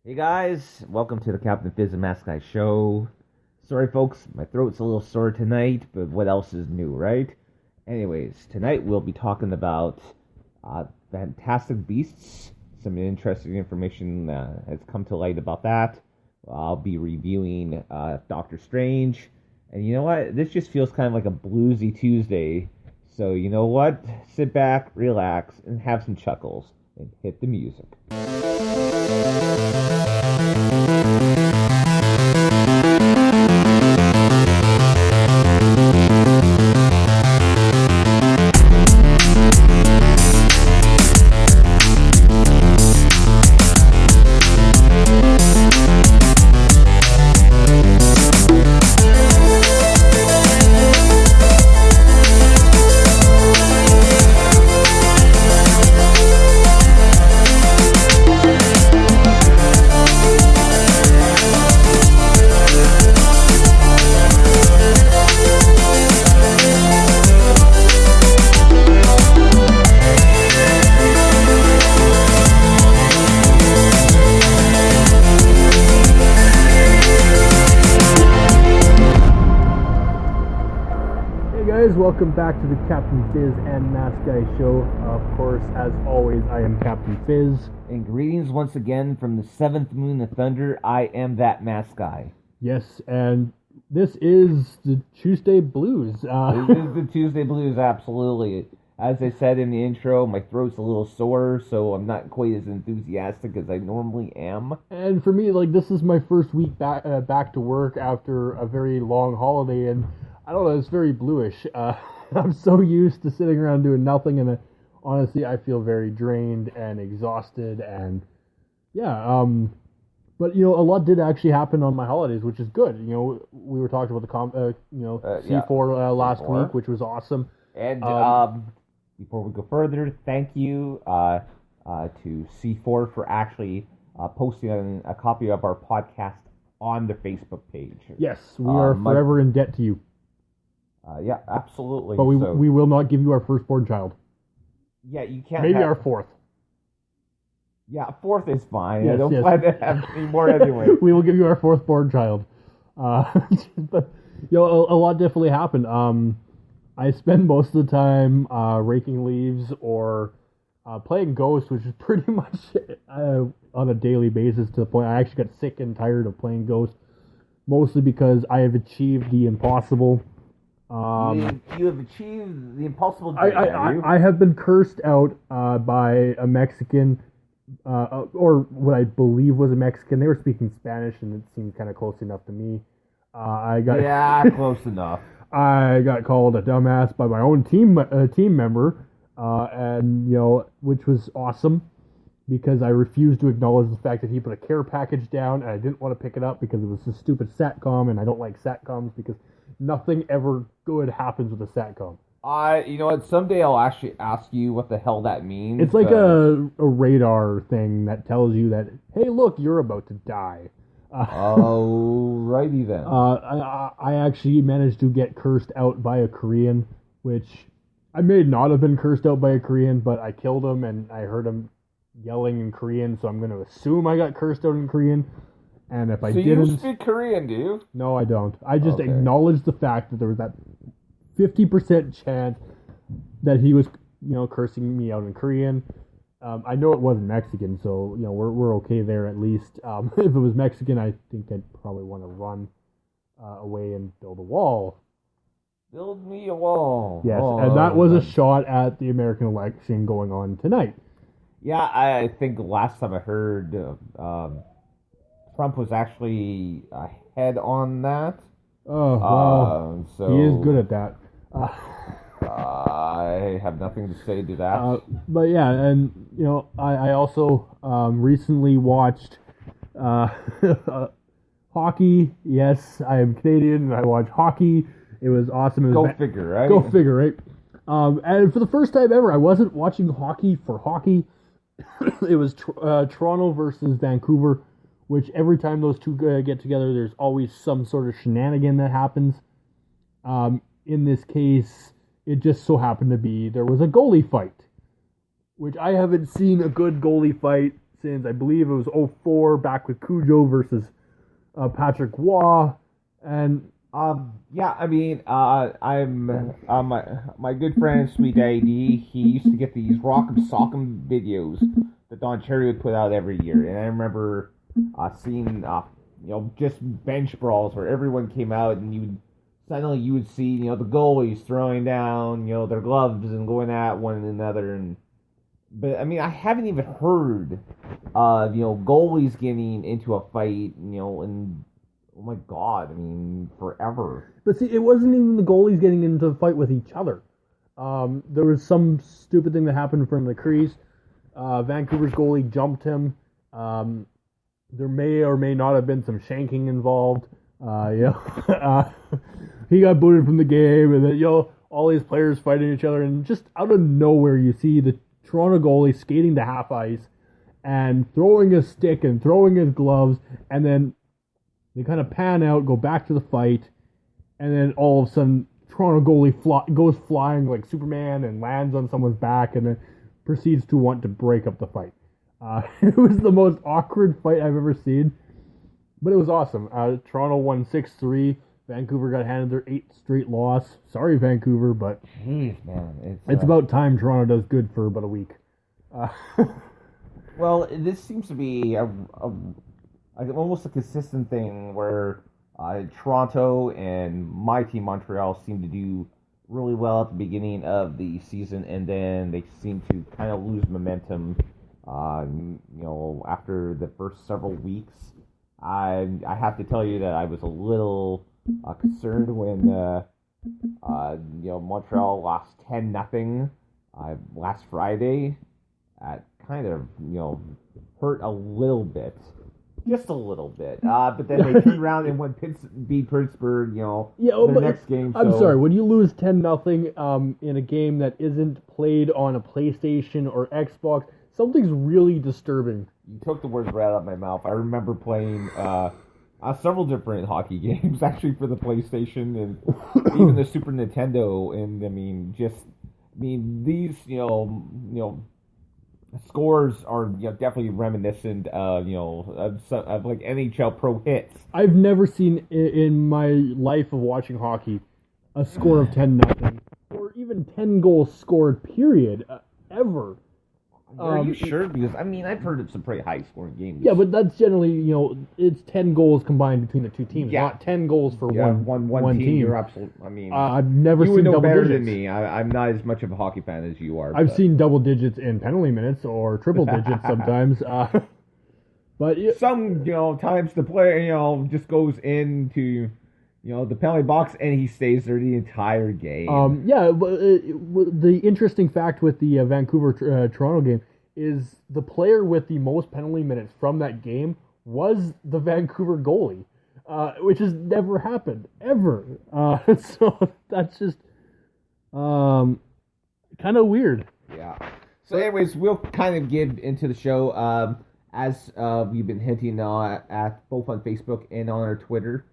Hey guys, welcome to the Captain Fizz and Mask Guy show. Sorry folks, my throat's a little sore tonight, but what else is new, right? Anyways, tonight we'll be talking about Fantastic Beasts. Some interesting information has come to light about that. I'll be reviewing Doctor Strange. And you know what? This just feels kind of like a bluesy Tuesday. So you know what? Sit back, relax, and have some chuckles. And hit the music. Welcome back to the Captain Fizz and Mask Guy show. Of course, as always, I am Captain Fizz. And greetings once again from the seventh moon of thunder. I am that Mask Guy. Yes, and this is the Tuesday Blues. This is the Tuesday Blues, absolutely. As I said in the intro, my throat's a little sore, so I'm not quite as enthusiastic as I normally am. And for me, this is my first week back to work after a very long holiday, and I don't know, it's very bluish. I'm so used to sitting around doing nothing, and honestly, I feel very drained and exhausted, and yeah, but, a lot did actually happen on my holidays, which is good. We were talking about the C4 last week, which was awesome. And before we go further, thank you to C4 for actually posting a copy of our podcast on the Facebook page. Yes, we are forever in debt to you. Yeah, absolutely. But we will not give you our firstborn child. Yeah, you can't. Maybe our fourth. Yeah, fourth is fine. Yes, I don't plan to have any more anyway. We will give you our fourth-born child. But a lot definitely happened. I spend most of the time raking leaves or playing Ghost, which is pretty much on a daily basis, to the point I actually got sick and tired of playing Ghost, mostly because I have achieved the impossible. You have achieved the impossible. I have been cursed out by a Mexican, or what I believe was a Mexican. They were speaking Spanish, and it seemed kind of close enough to me. Close enough. I got called a dumbass by my own team member, and which was awesome, because I refused to acknowledge the fact that he put a care package down, and I didn't want to pick it up because it was a stupid SATCOM, and I don't like SATCOMs because nothing ever good happens with a SATCOM. You know what? Someday I'll actually ask you what the hell that means. It's like a radar thing that tells you that, hey, look, you're about to die. Alrighty then. I actually managed to get cursed out by a Korean, which I may not have been cursed out by a Korean, but I killed him and I heard him yelling in Korean, so I'm going to assume I got cursed out in Korean. And if I didn't... So you speak Korean, do you? No, I don't. I just acknowledged the fact that there was that 50% chance that he was, cursing me out in Korean. I know it wasn't Mexican, so, we're okay there at least. If it was Mexican, I think I'd probably want to run away and build a wall. Build me a wall. Yes, and that was a shot at the American election going on tonight. Yeah, I think last time I heard... Trump was actually ahead on that. Oh, well, so he is good at that. I have nothing to say to that. But yeah, and I also recently watched hockey. Yes, I am Canadian and I watch hockey. It was awesome. Go figure, right? Go figure, right? And for the first time ever, I wasn't watching hockey for hockey. It was Toronto versus Vancouver, which every time those two get together, there's always some sort of shenanigan that happens. In this case, it just so happened to be there was a goalie fight, which I haven't seen a good goalie fight since I believe it was '04, back with Cujo versus Patrick Waugh, and Yeah, I mean, I'm my good friend Sweet Daddy. He used to get these Rock'em Sock'em videos that Don Cherry would put out every year, and I remember seeing just bench brawls where everyone came out and you would see the goalies throwing down their gloves and going at one another, but I mean I haven't even heard of goalies getting into a fight and oh my god, I mean forever. But see, it wasn't even the goalies getting into a fight with each other. There was some stupid thing that happened from the crease. Vancouver's goalie jumped him. There may or may not have been some shanking involved. He got booted from the game, and then all these players fighting each other, and just out of nowhere you see the Toronto goalie skating to half ice and throwing his stick and throwing his gloves, and then they kind of pan out, go back to the fight, and then all of a sudden Toronto goalie goes flying like Superman and lands on someone's back, and then proceeds to want to break up the fight. It was the most awkward fight I've ever seen, but it was awesome. Toronto won 6-3. Vancouver got handed their 8th straight loss. Sorry, Vancouver, but jeez, man, it's about time Toronto does good for about a week. Well, this seems to be almost a consistent thing where Toronto and my team Montreal seem to do really well at the beginning of the season, and then they seem to kind of lose momentum. After the first several weeks, I have to tell you that I was a little concerned when Montreal lost 10-0 last Friday. That kind of hurt a little bit. Just a little bit. But then they turned around and beat Pittsburgh, their next game. I'm sorry, when you lose 10-0 in a game that isn't played on a PlayStation or Xbox, something's really disturbing. You took the words right out of my mouth. I remember playing several different hockey games, actually, for the PlayStation and even the Super Nintendo. And, these, scores are definitely reminiscent of like NHL Pro Hits. I've never seen in my life of watching hockey a score of 10-0 or even 10 goals scored period ever. Are you sure? Because I've heard of some pretty high scoring games. Yeah, but that's generally it's 10 goals combined between the two teams, not 10 goals for one team. You're absolutely. I've never seen double digits. You would know better than me. I'm not as much of a hockey fan as you are. I've seen double digits in penalty minutes or triple digits sometimes. But some times the player just goes into the penalty box and he stays there the entire game. The interesting fact with the Vancouver Toronto game is the player with the most penalty minutes from that game was the Vancouver goalie, which has never happened ever. So that's just kind of weird. Yeah. So, anyways, we'll kind of get into the show as we've been hinting at both on Facebook and on our Twitter.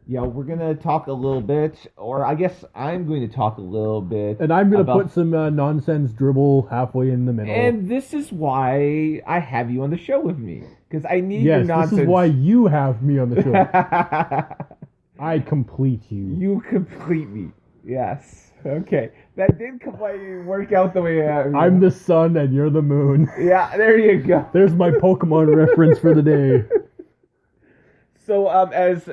We're going to talk a little bit, or I guess I'm going to talk a little bit. And I'm going to put some nonsense dribble halfway in the middle. And this is why I have you on the show with me, because I need your nonsense. Yes, this is why you have me on the show. I complete you. You complete me. Yes. Okay. That did completely work out the way I'm the sun and you're the moon. Yeah, there you go. There's my Pokemon reference for the day. So, as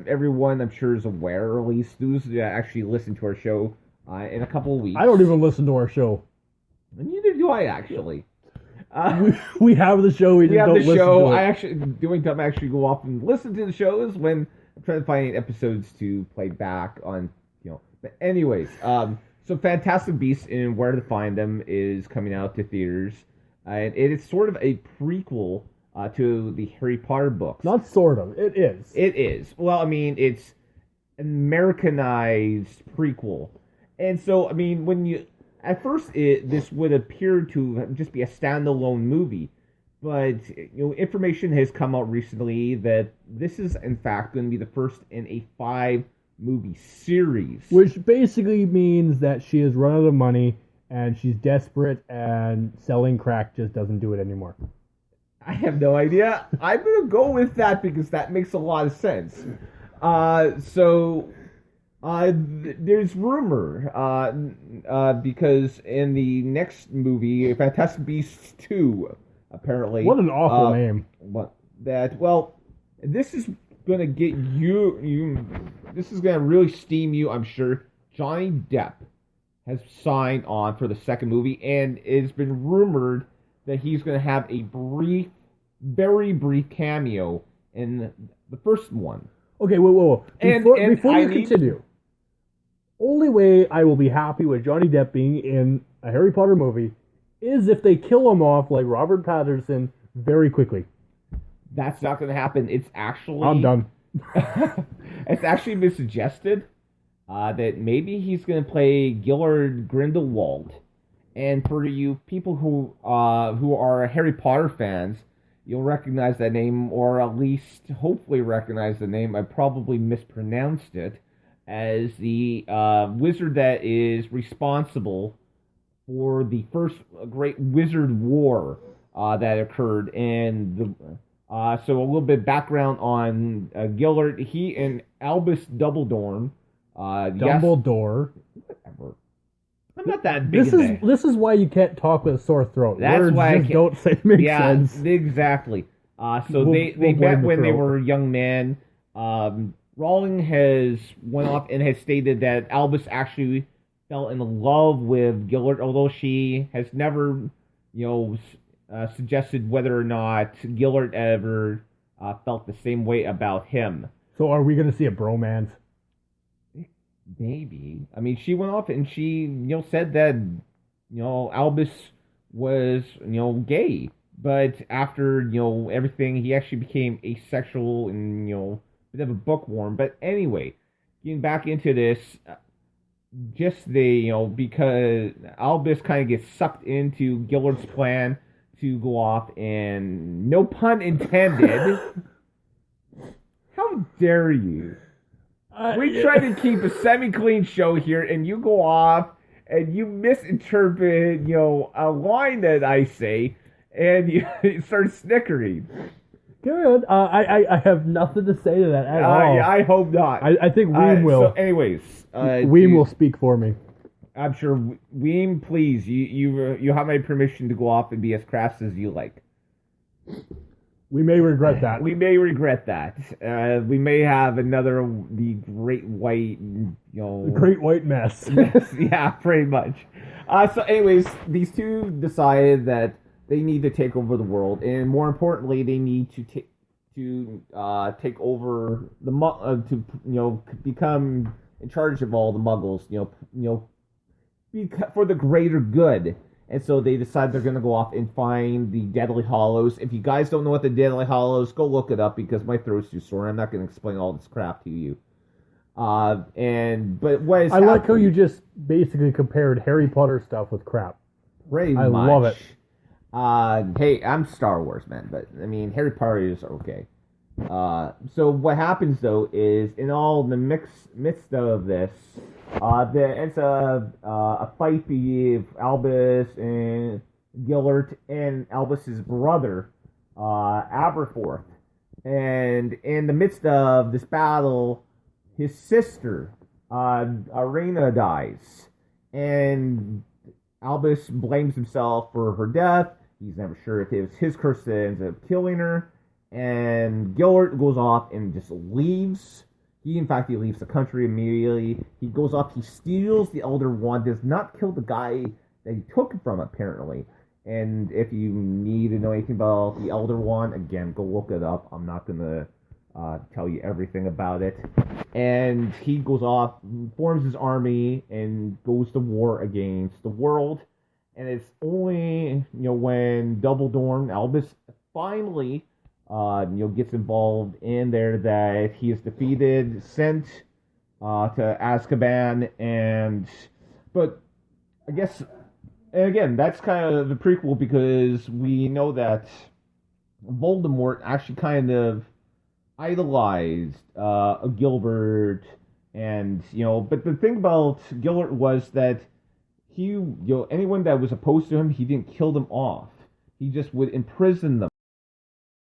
everyone I'm sure is aware, or at least those that actually listen to our show in a couple of weeks. I don't even listen to our show. And neither do I, actually. We have the show, we just don't listen to it. I actually go off and listen to the shows when I'm trying to find episodes to play back on, But anyways, so Fantastic Beasts and Where to Find Them is coming out to theaters. And it is sort of a prequel to the Harry Potter books. Not sort of. It is. It is. Well, it's an Americanized prequel. And so, when you... At first, this would appear to just be a standalone movie. But, information has come out recently that this is, in fact, going to be the first in a 5-movie series. Which basically means that she has run out of money and she's desperate, and selling crack just doesn't do it anymore. I have no idea. I'm gonna go with that because that makes a lot of sense. There's rumor, because in the next movie, Fantastic Beasts 2, apparently. What an awful name. This is gonna get this is gonna really steam you, I'm sure. Johnny Depp has signed on for the second movie, and it's been rumored that he's gonna have a very brief cameo in the first one. Okay, whoa. Before you continue, only way I will be happy with Johnny Depp being in a Harry Potter movie is if they kill him off like Robert Pattinson very quickly. That's not going to happen. It's actually... I'm done. It's actually been suggested that maybe he's going to play Gellert Grindelwald. And for you people who are Harry Potter fans, you'll recognize that name, or at least hopefully recognize the name. I probably mispronounced it, as the wizard that is responsible for the first great wizard war that occurred. And so a little bit of background on Gellert. He and Albus Dumbledore. Dumbledore. Whatever. I'm not that big. This is why you can't talk with a sore throat. That's Words why just don't say make sense. Yeah, exactly. They met when they were young men. Rowling has went off and has stated that Albus actually fell in love with Gellert, although she has never, suggested whether or not Gellert ever felt the same way about him. So are we going to see a bromance? Maybe. I mean, she went off and she, said that, Albus was, gay. But after, everything, he actually became asexual and, bit of a bookworm. But anyway, getting back into this, because Albus kind of gets sucked into Gellert's plan to go off and, no pun intended, how dare you? We try to keep a semi-clean show here, and you go off and you misinterpret, a line that I say, and you start snickering. Carry on. I have nothing to say to that at all. I hope not. I think Weem will. So, anyways, Weem will speak for me. I'm sure. Weem, please, you have my permission to go off and be as crass as you like. We may regret that. We may regret that. We may have the great white, The great white mess. Yeah, pretty much. So, anyways, these two decided that they need to take over the world, and more importantly, they need to take over to become in charge of all the Muggles. For the greater good. And so they decide they're going to go off and find the Deathly Hallows. If you guys don't know what the Deathly Hallows, go look it up because my throat's too sore. I'm not going to explain all this crap to you. But what is I like how you just basically compared Harry Potter stuff with crap. Pretty I much. love it. Hey, I'm Star Wars, man, but I mean, Harry Potter is okay. So what happens though is in all the midst of this, it's a fight between Albus and Gellert and Albus's brother, Aberforth. And in the midst of this battle, his sister, Arena, dies. And Albus blames himself for her death. He's never sure if it was his curse that ends up killing her. And Gellert goes off and just leaves. He leaves the country immediately. He goes off, he steals the Elder Wand, does not kill the guy that he took it from, apparently. And if you need to know anything about the Elder Wand, again, go look it up. I'm not going to tell you everything about it. And he goes off, forms his army, and goes to war against the world. And it's only, when Dumbledore, Albus, finally gets involved in there that he is defeated, sent to Azkaban, but I guess, and again, that's kind of the prequel because we know that Voldemort actually kind of idolized Gilbert, and but the thing about Gellert was that anyone that was opposed to him, he didn't kill them off. He just would imprison them.